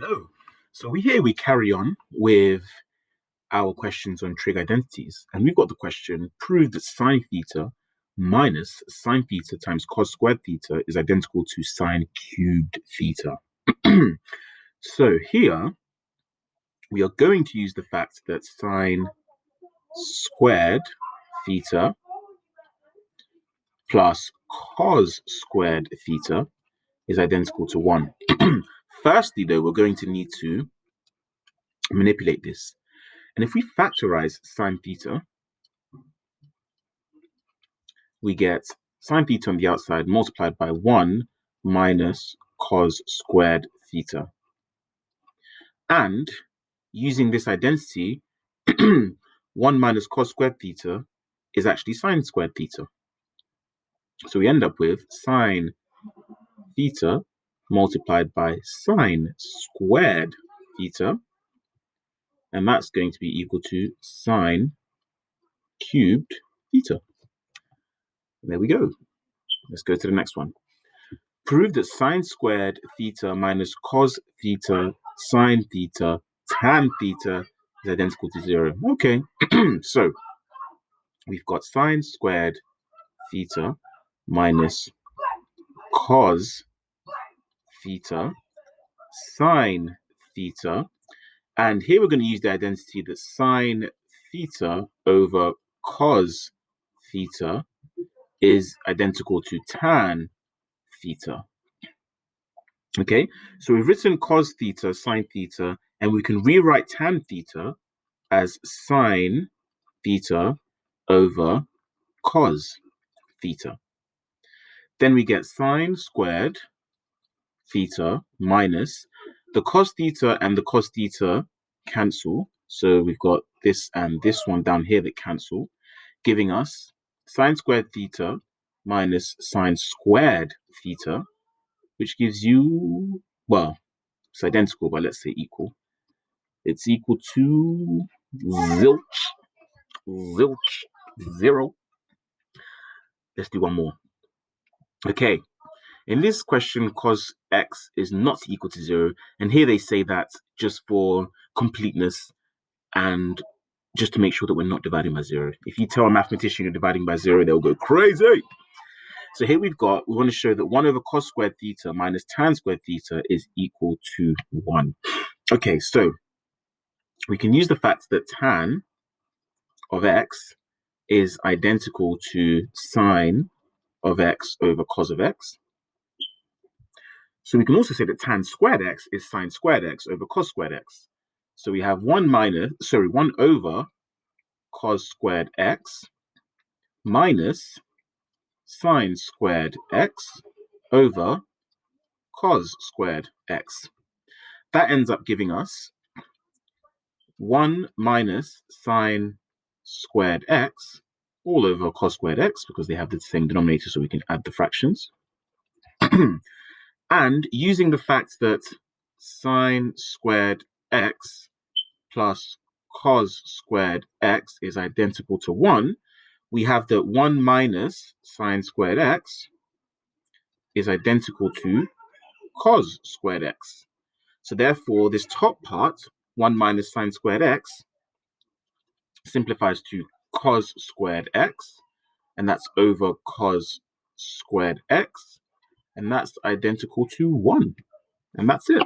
Hello. So we carry on with our questions on trig identities, and we've got the question: prove that sine theta minus sine theta times cos squared theta is identical to sine cubed theta. So here we are going to use the fact that sine squared theta plus cos squared theta is identical to 1. Firstly, though, we're going to need to manipulate this. And if we factorize sine theta, we get sine theta on the outside multiplied by 1 minus cos squared theta. And using this identity, 1 minus cos squared theta is actually sine squared theta. So we end up with sine theta multiplied by sine squared theta. And that's going to be equal to sine cubed theta. And there we go. Let's go to the next one. Prove that sine squared theta minus cos theta sine theta tan theta is identical to 0. Okay, so we've got sine squared theta minus cos theta sine theta. And here we're going to use the identity that sine theta over cos theta is identical to tan theta. Okay, so we've written cos theta, sine theta, and we can rewrite tan theta as sine theta over cos theta. Then we get sine squared theta minus the cos theta and the cos theta cancel. So we've got this and this one down here that cancel, giving us sine squared theta minus sine squared theta, which gives you, well, it's identical, but let's say equal. It's equal to zilch, 0. Let's do one more. Okay, in this question, cos x is not equal to 0, and here they say that just for completeness and just to make sure that we're not dividing by 0. If you tell a mathematician you're dividing by 0, they'll go crazy. So here we want to show that 1 over cos squared theta minus tan squared theta is equal to 1. Okay, so we can use the fact that tan of x is identical to sine of x over cos of x. So we can also say that tan squared x is sine squared x over cos squared x. So we have 1 over cos squared x minus sine squared x over cos squared x. That ends up giving us 1 minus sine squared x all over cos squared x, because they have the same denominator, so we can add the fractions. And using the fact that sine squared x plus cos squared x is identical to 1, we have that 1 minus sine squared x is identical to cos squared x. So therefore, this top part, 1 minus sine squared x, simplifies to cos squared x, and that's over cos squared x, and that's identical to 1. And that's it.